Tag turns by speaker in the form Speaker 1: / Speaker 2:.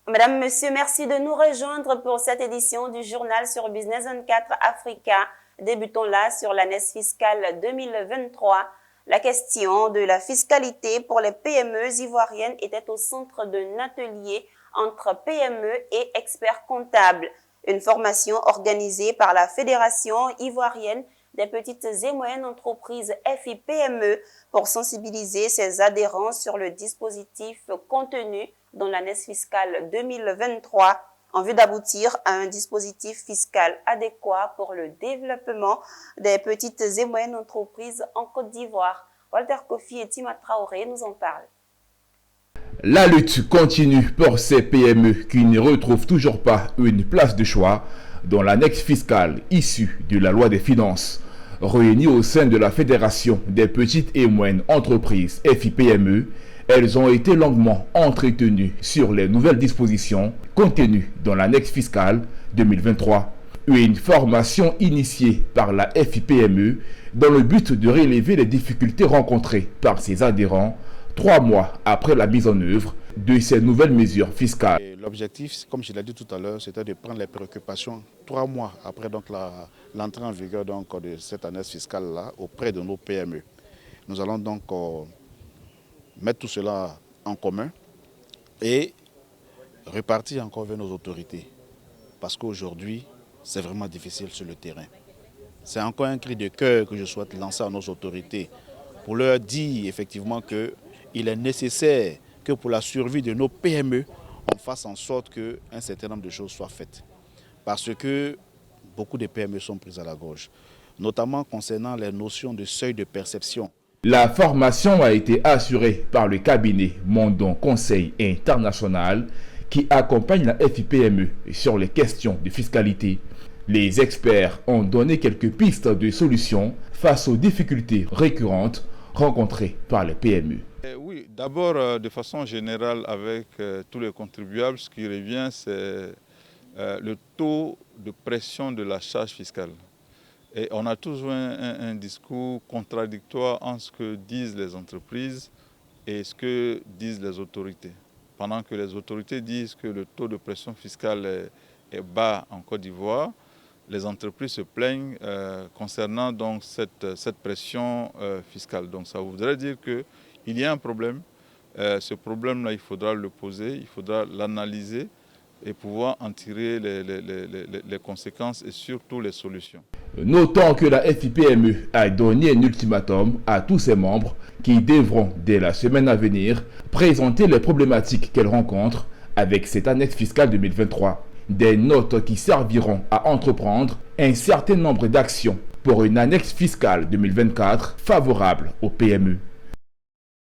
Speaker 1: Madame, Monsieur, merci de nous rejoindre pour cette édition du journal sur Business 24 Africa. Débutons là sur l'année fiscale 2023. La question de la fiscalité pour les PME ivoiriennes était au centre d'un atelier entre PME et experts comptables. Une formation organisée par la Fédération ivoirienne des petites et moyennes entreprises FIPME pour sensibiliser ses adhérents sur le dispositif contenu dans l'année fiscale 2023 en vue d'aboutir à un dispositif fiscal adéquat pour le développement des petites et moyennes entreprises en Côte d'Ivoire. Walter Kofi et Tima Traoré nous en parlent.
Speaker 2: La lutte continue pour ces PME qui ne retrouvent toujours pas une place de choix dans l'annexe fiscale issue de la loi des finances. Réunies au sein de la Fédération des petites et moyennes entreprises FIPME, elles ont été longuement entretenues sur les nouvelles dispositions contenues dans l'annexe fiscale 2023. Une formation initiée par la FIPME dans le but de relever les difficultés rencontrées par ses adhérents 3 mois après la mise en œuvre de ces nouvelles mesures fiscales.
Speaker 3: L'objectif, comme je l'ai dit tout à l'heure, c'était de prendre les préoccupations 3 mois après l'entrée en vigueur de cette année fiscale-là auprès de nos PME. Nous allons donc mettre tout cela en commun et repartir encore vers nos autorités. Parce qu'aujourd'hui, c'est vraiment difficile sur le terrain. C'est encore un cri de cœur que je souhaite lancer à nos autorités pour leur dire effectivement qu'il est nécessaire que pour la survie de nos PME, on fasse en sorte qu'un certain nombre de choses soient faites. Parce que beaucoup de PME sont prises à la gorge, notamment concernant les notions de seuil de perception.
Speaker 2: La formation a été assurée par le cabinet Mondon Conseil International qui accompagne la FIPME sur les questions de fiscalité. Les experts ont donné quelques pistes de solutions face aux difficultés récurrentes rencontrées par les PME.
Speaker 4: Oui, d'abord, de façon générale, avec tous les contribuables, ce qui revient, c'est le taux de pression de la charge fiscale. Et on a toujours un discours contradictoire entre ce que disent les entreprises et ce que disent les autorités. Pendant que les autorités disent que le taux de pression fiscale est bas en Côte d'Ivoire, les entreprises se plaignent concernant donc cette pression fiscale. Donc ça voudrait dire qu'il y a un problème. Ce problème-là, il faudra le poser, il faudra l'analyser et pouvoir en tirer les conséquences et surtout les solutions.
Speaker 2: Notons que la FIPME a donné un ultimatum à tous ses membres qui devront, dès la semaine à venir, présenter les problématiques qu'elles rencontrent avec cette annexe fiscale 2023. Des notes qui serviront à entreprendre un certain nombre d'actions pour une annexe fiscale 2024 favorable aux PME.